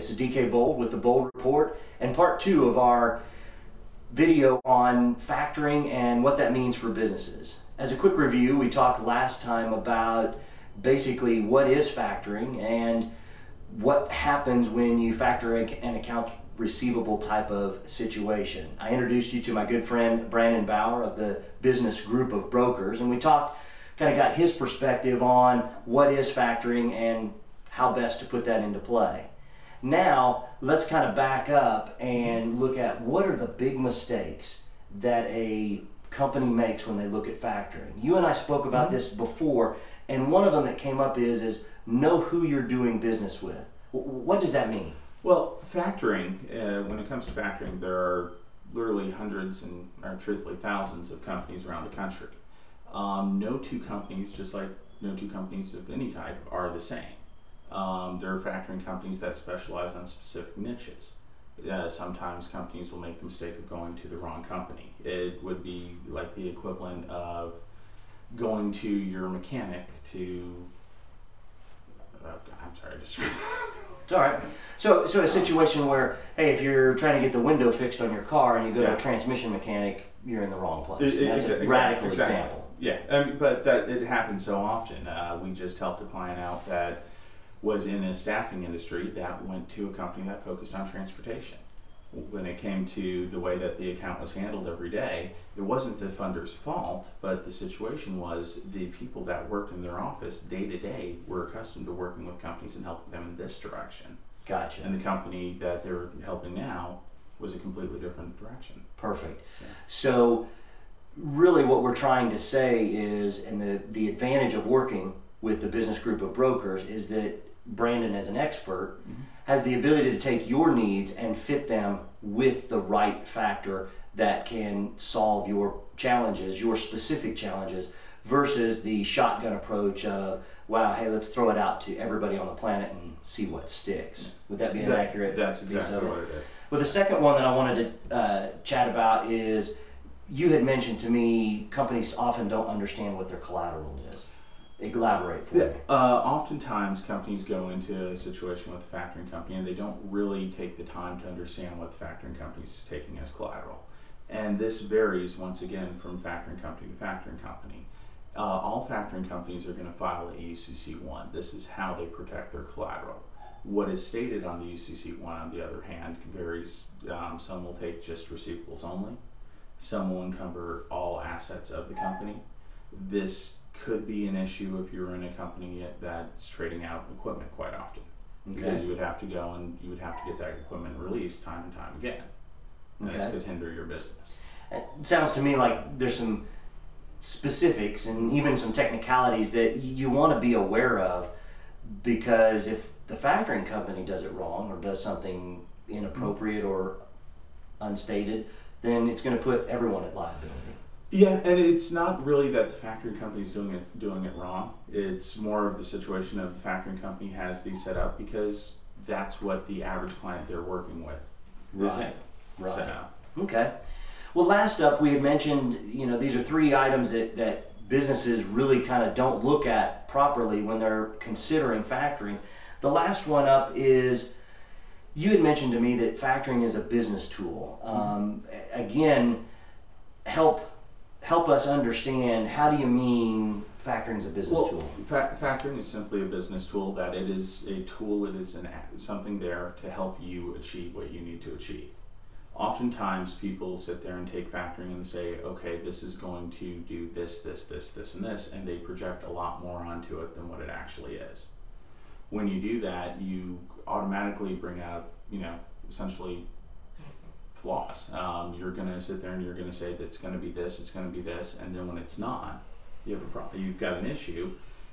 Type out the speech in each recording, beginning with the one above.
this is DK Bold with the Bold Report and part 2 of our video on factoring and what that means for businesses. As a quick review, we talked last time about basically what is factoring and what happens when you factor an accounts receivable type of situation. I introduced you to my good friend Brandon Bauer of the business group of brokers, and we talked, kind of got his perspective on what is factoring and how best to put that into play. Now, let's kind of back up and look at what are the big mistakes that a company makes when they look at factoring. You and I spoke about this before, and one of them that came up is know who you're doing business with. What does that mean? Well, factoring, when it comes to factoring, there are literally hundreds or truthfully thousands of companies around the country. No two companies, just like no two companies of any type, are the same. There are factoring companies that specialize on specific niches. Sometimes companies will make the mistake of going to the wrong company. It would be like the equivalent of going to your mechanic to, I'm sorry, just... It's all right. So a situation where, hey, if you're trying to get the window fixed on your car and you go to a transmission mechanic, you're in the wrong place. That's a radical example. Yeah, but it happens so often. We just helped a client out that was in a staffing industry that went to a company that focused on transportation. When it came to the way that the account was handled every day, it wasn't the funder's fault, but the situation was the people that worked in their office day to day were accustomed to working with companies and helping them in this direction. Gotcha. And the company that they're helping now was a completely different direction. Perfect. So really what we're trying to say is, and the advantage of working with the business group of brokers is that Brandon, as an expert, has the ability to take your needs and fit them with the right factor that can solve your challenges, your specific challenges, versus the shotgun approach of, wow, hey, let's throw it out to everybody on the planet and see what sticks. Would that be an accurate? That's exactly what it is. Well, the second one that I wanted to chat about is, you had mentioned to me companies often don't understand what their collateral is. Elaborate for me. Oftentimes companies go into a situation with a factoring company and they don't really take the time to understand what the factoring company is taking as collateral. And this varies once again from factoring company to factoring company. All factoring companies are going to file a UCC-1. This is how they protect their collateral. What is stated on the UCC-1, on the other hand, varies. Some will take just receivables only. Some will encumber all assets of the company. This could be an issue if you're in a company that's trading out equipment quite often. Because you would have to go and you would have to get that equipment released time and time again. And this could hinder your business. It sounds to me like there's some specifics and even some technicalities that you want to be aware of, because if the factoring company does it wrong or does something inappropriate or unstated, then it's going to put everyone at liability. Yeah, and it's not really that the factoring company is doing it wrong. It's more of the situation of the factoring company has these set up because that's what the average client they're working with is in. Right. So. Okay. Well, last up, we had mentioned, these are 3 items that businesses really kind of don't look at properly when they're considering factoring. The last one up is, you had mentioned to me that factoring is a business tool. Again, help us understand, how do you mean factoring is a business tool? Factoring is simply a business tool. That it is a tool, it is something there to help you achieve what you need to achieve. Oftentimes people sit there and take factoring and say, okay, this is going to do this, this, this, this, and this, and they project a lot more onto it than what it actually is. When you do that, you automatically bring out, essentially flaws. You're going to sit there and you're going to say that it's going to be this, it's going to be this, and then when it's not, you have a problem. You've got an issue.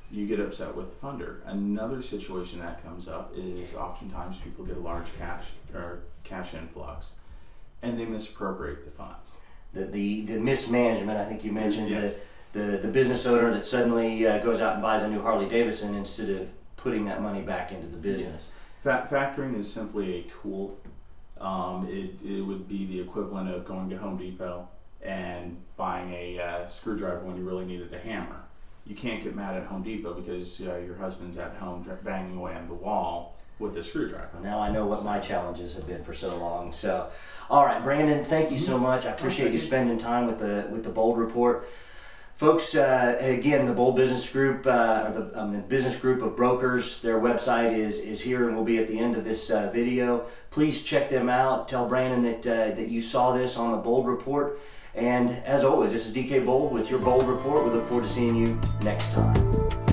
You get upset with the funder. Another situation that comes up is oftentimes people get a large cash influx, and they misappropriate the funds. The mismanagement, I think you mentioned, the business owner that suddenly goes out and buys a new Harley Davidson instead of putting that money back into the business. Factoring is simply a tool. It would be the equivalent of going to Home Depot and buying a screwdriver when you really needed a hammer. You can't get mad at Home Depot because your husband's at home banging away on the wall with a screwdriver. Now I know what my challenges have been for so long. So, all right, Brandon, thank you so much. I appreciate you spending time with the Bold Report. Folks, again, the Bold Business Group, or the business group of brokers, their website is here and will be at the end of this video. Please check them out. Tell Brandon that you saw this on the Bold Report. And as always, this is DK Bold with your Bold Report. We look forward to seeing you next time.